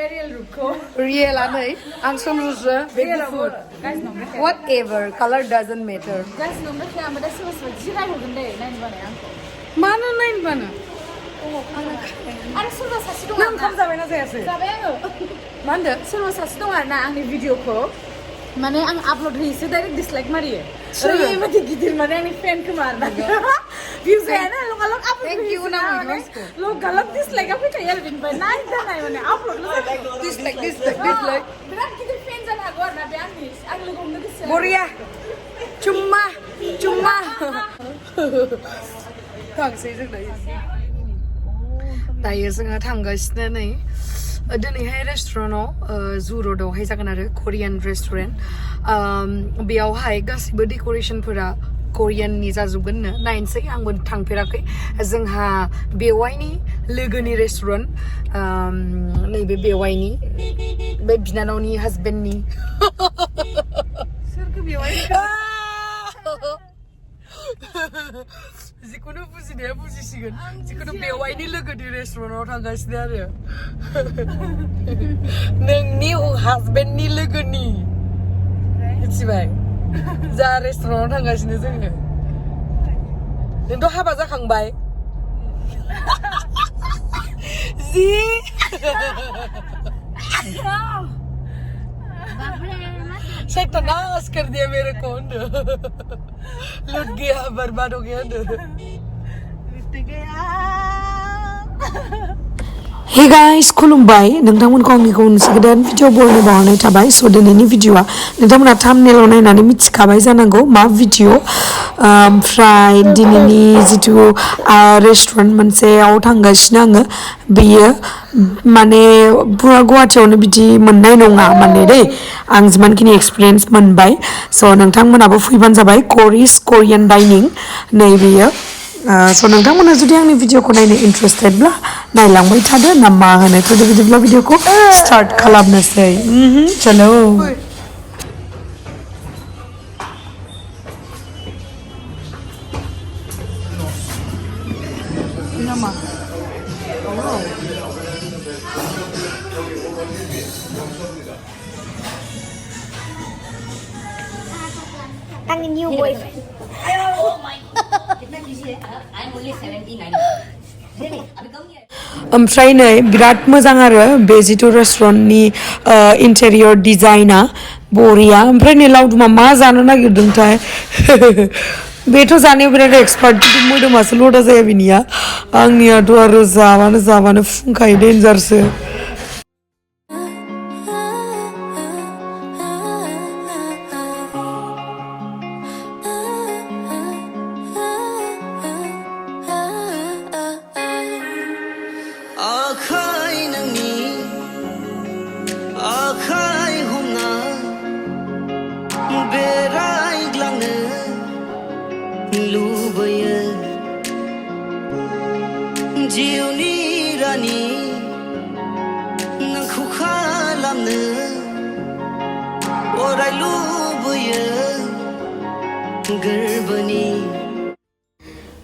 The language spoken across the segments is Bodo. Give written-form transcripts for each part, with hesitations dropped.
real ruko. Real anai. Ang sunruja. Real food. Guys, no. Whatever. Color doesn't matter. Guys, no. Kaya mo dahil sa jiray mo ganda eh. Nine ba na yan? Mana nine ba na? Ano sunod sa sidungan Nang kam sabi na siya siya. Sabi ano? Manda? Sunod sa sidungan na ang video ko. Mane ang upload release direct dislike mariye. Sorry, mati gidir mane ang fan ko marna. Views hai na log alog upload. Thank you na videos ko. Log galak dislike apni kaya din ba nai da nai mane upload. Dislike. Berat gidir fans an agor na bian dis. Ang logom na dis. Boria. Cuma. Tang say jeng dai. Dai जोङो थांगासिनो नै दिनैहाय रेस्टुरेन्टआव जुरो दावहाय जागोन आरो कोरियान रेस्टुरेन्ट बेयावहाय गासिबो डेक'रेशनफोरा कोरियाननि जाजोबगोननो नायनोसै आंबो थांफेराखै जोंहा बेवाइनि लोगोनि रेस्टुरेन्ट नैबे बेवाइनि बे बिनानावनि हासबेन्डनि सोरखौ बेवाइ जिखुनु बुजिनाया बुजिसिगोन जिखुनु बेवाइनि लोगोनि रेस्टुरेन्टआव थांगासिनो आरो नोंनि हासबेन्डनि लोगोनि मिथिबाय जा रेस्टुरेन्टआव थांगासिनो जोङो नोंथ' हाबा जाखांबाय जि शैतानास कर दिया मेरे को लुट गया बर्बाद हो गया Hey guys, खुलुमबाय नोंथांमोनखौ आंनिखौ मोनसे गोदान भिडिअ बरनो बावहरनाय थाबाय स' दिनैनि भिडिअआ नोंथांमोना थाम्बनेलाव नायनानै मिथिखाबाय जानांगौ मा भिडिअ ओमफ्राय दिनैनि जितु रेस्टुरेन्ट मोनसेयाव थांगासिनो आङो बेयो माने पुरा गुवाहाटियावनो बिदि मोननाय नङा माने दै आं जिमानखिनि एक्सपिरियेन्स मोनबाय स' नोंथांमोनाबो फैबानो जाबाय Kori'S कोरियान डाइनिं नै बेयो स' नोंथांमोना जुदि आंनि भिडिअखौ नायनो इन्ट्रेस्टेडब्ला नायलांबाय थादो ना मा होनो थुदो बिदिब्ला भिडिअखौ स्टार्ट खालामनोसै चलो I'm a new boyfriend. Oh my god. I'm only 79. ओमफ्राय नै बिराद मोजां आरो बे जितु रेस्टुरेन्टनि इन्टेरियर डिजाइना बरिया ओमफ्राय नै लावदुमा मा जानो नागिरदोंथाय बेथ' जानायाव बिराद एक्सपार्ट खिन्थु मोदोमासो लदा जाया बिनिया आंनियाथ' आरो जाबानो फुंखायो डेन्जारसो जिउनि रानि नोंखौ खालामनो अराय लुबैयो गोरबोनि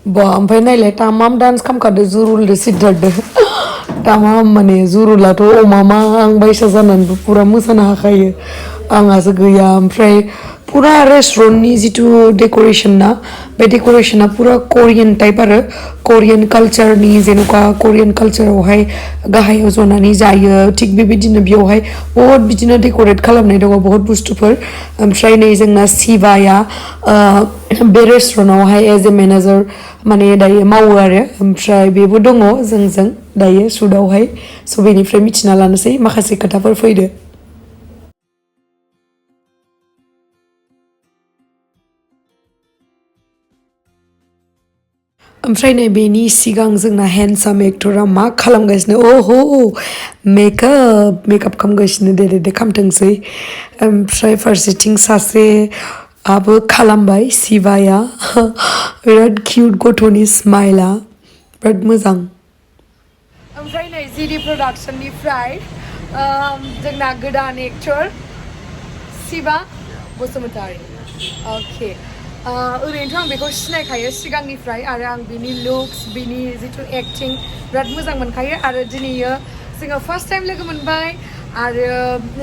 ओमफ्राय नायलाय तामाम डान्स खालामखादो जुरुलदो सिद्धार्थदो तामाम माने जुरुलाथ' अमामा आं बायसा जानानैबो पुरा मोसानो हाखायो आंहासो गैया ओमफ्राय पुरा रेस्टुरेन्टनि जितु डेक'रेसन ना बे डेक'रेसना पुरा कोरियान टाइप आरो कोरियान कालचारनि जेन'का कोरियान कालचारावहाय गाहायाव जनानै जायो थिग बेबायदिनो बेयावहाय बहुत बिदिनो डेक'रेट खालामनाय दङ बहुत बुस्थुफोर ओमफ्राय नै जोंना शिवाया बे रेस्टुरेन्टआवहाय एज ए मेनेजार माने दायो मावो आरो ओमफ्राय बेबो दङ जोंजों दायो सुटआवहाय स' बेनिफ्राय मिथिना लानोसै माखासे खोथाफोर फैदो ओमफ्राय नै बेनि सिगां जोंना हेन्डसाम एक्टरा मा खालामगासिनो ओहो मेकआप खालामगासिनो दे खालामथोंसै ओमफ्राय फारसेथिं सासे आबो खालामबाय शिवाया बिराद किउट गथ'नि स्माइला बिराद मोजां ओमफ्राय नै जिडि प्रडाक्सननिफ्राय जोंना गोदान एक्टर शिवा बसुमतारी अके ओरैनोथ' आं बेखौ सिनायखायो सिगांनिफ्राय आरो आं बिनि लुक्स बिनि जितु एक्टिं बिराद मोजां मोनखायो आरो दिनैयो जोङो फार्स्ट टाइम लोगो मोनबाय आरो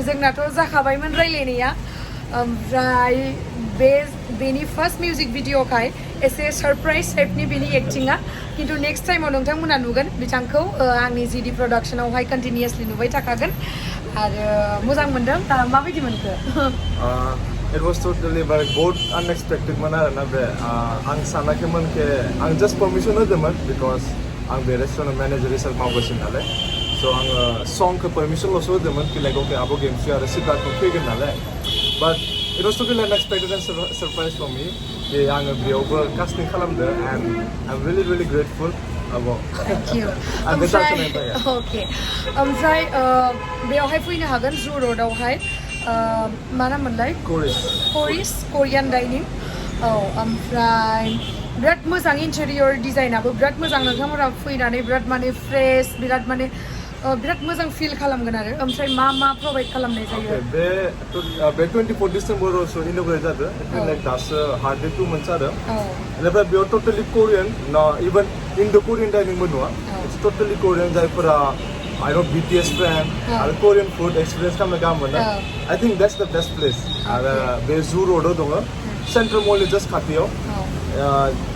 जोंनाथ' जाखाबायमोन रायलायनाया ओमफ्राय बेनि फार्स्ट मिउजिक भिडिअखाय एसे सरप्राइज टाइपनि बेनि एक्टिंआ खिन्थु नेक्स्ट टाइमाव नोंथांमोना नुगोन बिथांखौ आंनि जिडि प्रडाक्सनावहाय कन्टिनिउसलि नुबाय थाखागोन आरो मोजां मोनदों माबायदि मोनखो It was totally both unexpected man arena be ang sanakeman ke ang just permission hodoman because ang be restaurant manager result mawgasin nale so ang song ke permission loso hodoman ki like okay abo Gemsri ara Siddharth ko figure nale but it was totally unexpected and surprise for me ke ang beover casting khalamde and I'm really grateful abo thank you okay ओमफ्राय बेयावहाय फैनो हागोन जु रोडआवहाय मा नाममोनलाय Kori'S Korean dining ओमफ्राय बिराद मोजां इन्टेरियर डिजाइनाबो बिराद मोजां नोंथांमोना फैनानै बिराद माने फ्रेश बिराद माने बिराद मोजां फिल खालामगोन आरो ओमफ्राय मा प्रोवाइड खालामनाय जायो बे 24 डिसेम्बराव सो इनोग्रेट जादों लाइक दासो हार्डलि 2 months जादों बेनिफ्राय बेयाव टोटली कोरियान ना इवन इन्डो कोरियान डाइनिंबो नङा इट्स टोटली कोरियान जायफोरा I know BTS fan, and Korean food experience kam naga mana. I think that's the best place. Be Zoo Road donga, Central Mall just khatiyo.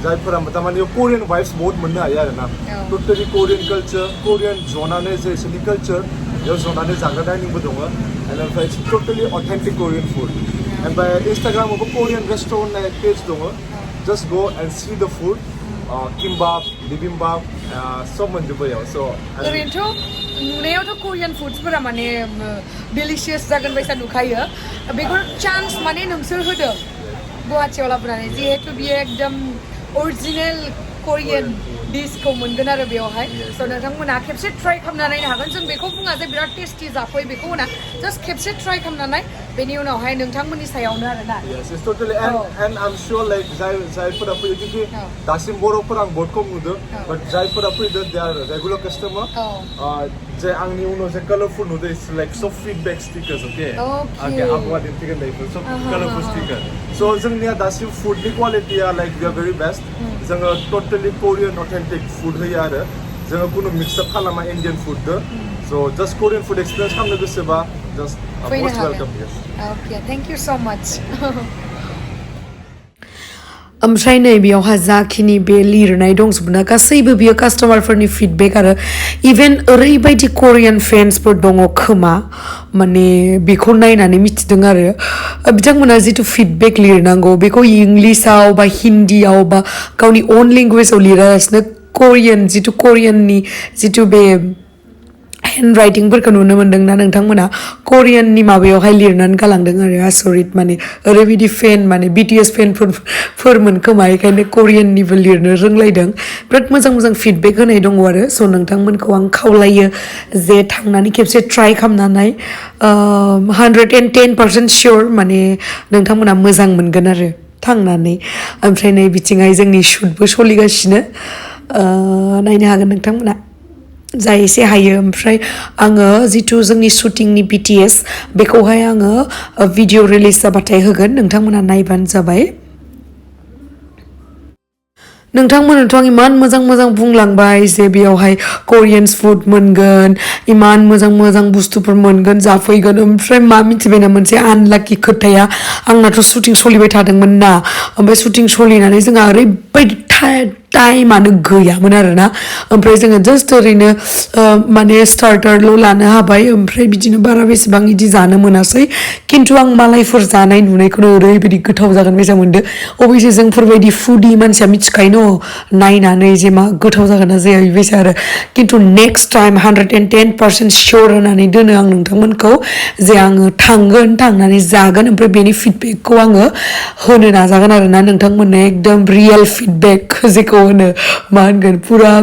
Jaipur tamani yo Korean vibes बहुत मनने आया है ना. Totally Korean culture, Korean zona ने से city culture, यो zona ने जागा dining बदोंगा. And it's totally authentic Korean food. And by Instagram वो Korean restaurant ने page donga. Just go and see the food. Kimbap, bibimbap, सब मनजुबो याव. So. नुनायावथ' कोरियान फुड्सफोरा माने डिलिशियस जागोन बायसा नुखायो बेखौ चान्स माने नोंसोर होदों गुवाहाटियाव लाबोनानै जिहेतु बियो एकदम अरिजिनेल कोरियान डिशखौ मोनगोन आरो बेयावहाय स' नोंथांमोना खेबसे ट्राइ खालामना नायनो हागोन जों बेखौ बुङा जे बिराद टेस्टि जाफै बेखौ होना जास्ट खेबसे ट्राइ खालामना नाय बेनि उनावहाय नोंथांमोननि सायावनो आरोना Yes, it's totally and I'm sure like जायफोरा फैयो कि दासिम बर'फोरा आं बहुत खम नुदों but जायफोरा फैदों they are regular customer जे आंनि उनाव जे कलरफुल नुदों it's like so feedback stickers okay आबुवा दिन्थिगोन दायो so colorful sticker so जोंनिया दासिम फुडनि क्वालिटिया like we are very best जोङो totally Korean authentic food होयो आरो जोङो कुनु मिक्स अप खालामा Indian food दो so just Korean food experience खालामनो गोसोबा just most welcome yes okay thank you so much ओमफ्राय नै बेयावहा जाखिनि बे लिरनाय दंजोबोना गासैबो बियो कास्टमारफोरनि फिडबेक आरो इभेन ओरैबायदि कोरियान फेन्सफोर दङ खोमा माने बेखौ नायनानै मिथिदों आरो बिथांमोना जिथु फिडबेक लिरनांगौ बेखौ इंलिसाव बा हिन्दीयाव बा गावनि अन लेंगुवेजाव लिरालासिनो कोरियान जिथु कोरियाननि जिथु बे हेन्ड राइटिंफोरखौ नुनो मोन्दों ना नोंथांमोना कोरियाननि माबायावहाय लिरनानै गालांदों आरो आसरित माने ओरैबायदि फेन माने BTS फेनफोरमोन खोमा बेखायनो कोरियाननिबो लिरनो रोंलायदों बिराद मोजां फिडबेक होनाय दङ आरो स' नोंथांमोनखौ आं खावलायो जे थांनानै खेबसे ट्राइ खालामनानै 110% शियर माने नोंथांमोना मोजां मोनगोन आरो थांनानै ओमफ्राय नै बिथिंहाय जोंनि शुटबो सोलिगासिनो नायनो हागोन नोंथांमोना जा एसे हायो ओमफ्राय आङो जिथु जोंनि शुटिंनि BTS बेखौहाय आङो भिडिअ रिलिज जाबाथाय होगोन नोंथांमोना नायबानो जाबाय नोंथांमोननोथ' आं इमान मोजां बुंलांबाय जे बेयावहाय कोरियान्स फुड मोनगोन इमान मोजां बुस्थुफोर मोनगोन जाफैगोन ओमफ्राय मा मिथिबायना मोनसे आनलाकि खोथाया आंनाथ' शुटिं सोलिबाय थादोंमोन ना ओमफ्राय शुटिं सोलिनानै जोंहा ओरैबायदि टाइमानो गैयामोन आरोना ओमफ्राय जोङो जस्ट ओरैनो माने स्टार्टारल' लानो हाबाय ओमफ्राय बिदिनो बारा बेसेबां इदि जानो मोनासै खिन्थु आं मालायफोर जानाय नुनायखौनो ओरैबायदि गोथाव जागोन बेजा मोनदों अबयसे जोंफोरबायदि फुडि मानसिया मिथिखायो न नायनानै जे मा गोथाव जागोन ना जाया बेबायसा आरो खिन्थु नेक्स्ट टाइम 110% शियर होनानै दोनो आं नोंथांमोनखौ जे आङो थांगोन थांनानै जागोन ओमफ्राय बेनि फिडबेकखौ आङो होनो नाजागोन आरोना नोंथांमोननो एकदम रियेल फिडबेक जेखौ होनो मा होनगोन पुरा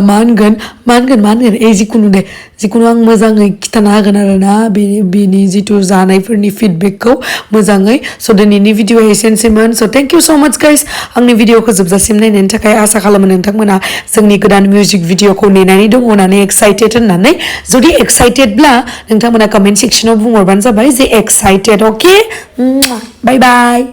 मा होनगोन जिखुनु आं मोजाङै खिथाना होगोन आरोना बेनि जिथु जानायफोरनि फिडबेकखौ मोजाङै स' दिनैनि भिडिअ एसेनोसैमोन स' थेंक इउ स' माच गाइस आंनि भिडिअखौ जोबजासिम नायनायनि थाखाय आसा खालामो नोंथांमोना जोंनि गोदान मिउजिक भिडिअखौ नेनानै दङ होननानै एक्साइटेड होननानै जुदि एक्साइटेडब्ला नोंथांमोना कमेन्ट सेक्सनाव बुंहरबानो जाबाय जे एक्साइटेड अके बाय बाय